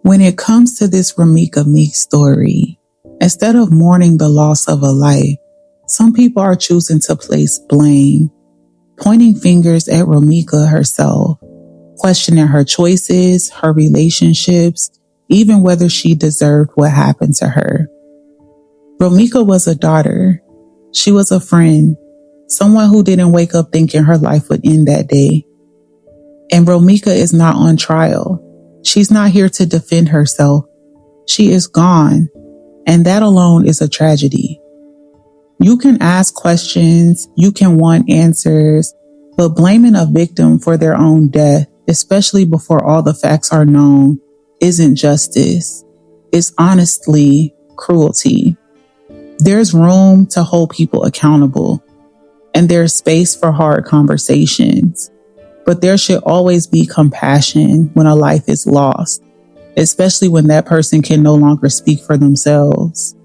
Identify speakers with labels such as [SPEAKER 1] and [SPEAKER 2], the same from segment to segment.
[SPEAKER 1] When it comes to this Romeca Meeks story, instead of mourning the loss of a life, some people are choosing to place blame, pointing fingers at Romeca herself, questioning her choices, her relationships, even whether she deserved what happened to her. Romeca was a daughter. She was a friend, someone who didn't wake up thinking her life would end that day. And Romeca is not on trial. She's not here to defend herself. She is gone, and that alone is a tragedy. You can ask questions, you can want answers, but blaming a victim for their own death, especially before all the facts are known, isn't justice. It's honestly cruelty. There's room to hold people accountable, and there's space for hard conversations. But there should always be compassion when a life is lost, especially when that person can no longer speak for themselves.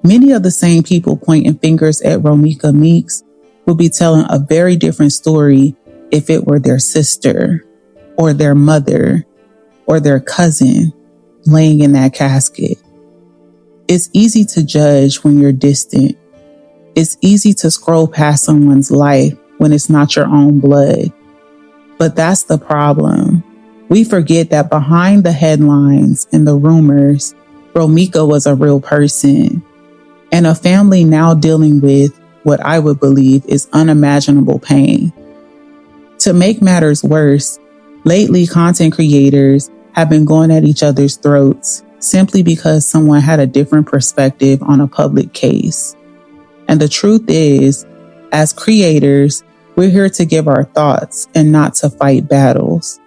[SPEAKER 1] Many of the same people pointing fingers at Romeca Meeks would be telling a very different story if it were their sister or their mother or their cousin laying in that casket. It's easy to judge when you're distant. It's easy to scroll past someone's life when it's not your own blood. But that's the problem. We forget that behind the headlines and the rumors, Romeca was a real person and a family now dealing with what I would believe is unimaginable pain. To make matters worse, lately content creators have been going at each other's throats simply because someone had a different perspective on a public case. And the truth is, as creators, we're here to give our thoughts and not to fight battles.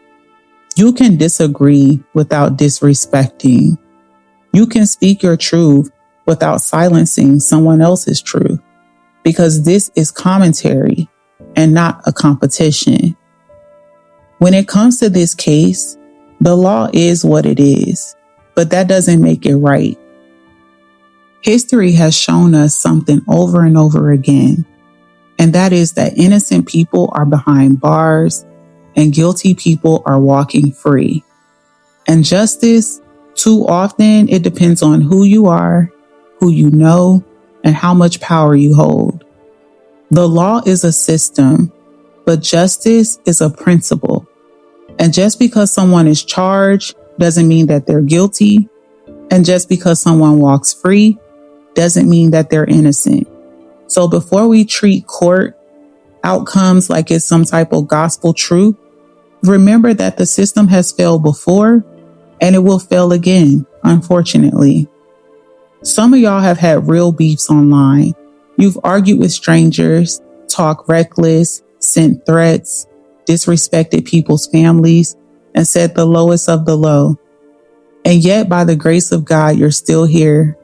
[SPEAKER 1] You can disagree without disrespecting. You can speak your truth without silencing someone else's truth, because this is commentary and not a competition. When it comes to this case, the law is what it is, but that doesn't make it right. History has shown us something over and over again, and that is that innocent people are behind bars and guilty people are walking free. And justice, too often, it depends on who you are, who you know, and how much power you hold. The law is a system, but justice is a principle. And just because someone is charged doesn't mean that they're guilty. And just because someone walks free doesn't mean that they're innocent. So before we treat court outcomes like it's some type of gospel truth, remember that the system has failed before and it will fail again, unfortunately. Some of y'all have had real beefs online. You've argued with strangers, talked reckless, sent threats, disrespected people's families, and said the lowest of the low. And yet, by the grace of God, you're still here.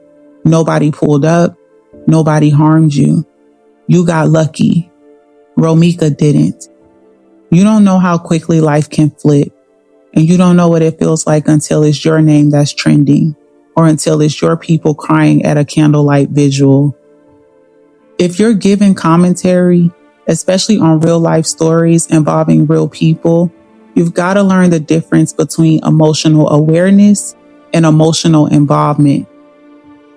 [SPEAKER 1] Nobody pulled up. Nobody harmed you. You got lucky. Romeca didn't. You don't know how quickly life can flip, and you don't know what it feels like until it's your name that's trending, or until it's your people crying at a candlelight visual. If you're giving commentary, especially on real life stories involving real people, you've got to learn the difference between emotional awareness and emotional involvement.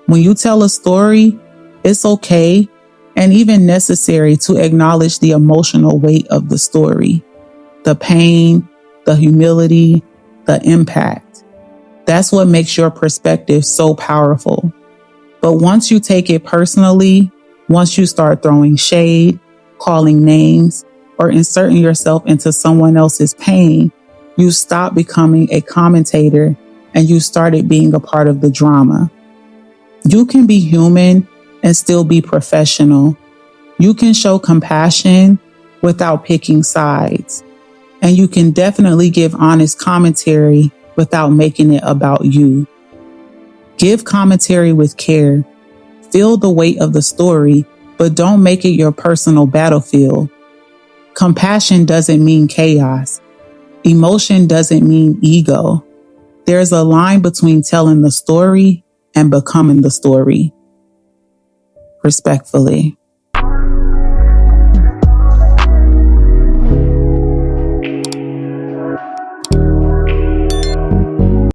[SPEAKER 1] When you tell a story, it's okay and even necessary to acknowledge the emotional weight of the story, the pain, the humility, the impact. That's what makes your perspective so powerful. But once you take it personally, once you start throwing shade, calling names, or inserting yourself into someone else's pain, you stop becoming a commentator and you started being a part of the drama. You can be human and still be professional. You can show compassion without picking sides. And you can definitely give honest commentary without making it about you. Give commentary with care. Feel the weight of the story, but don't make it your personal battlefield. Compassion doesn't mean chaos. Emotion doesn't mean ego. There's a line between telling the story and becoming the story. Respectfully.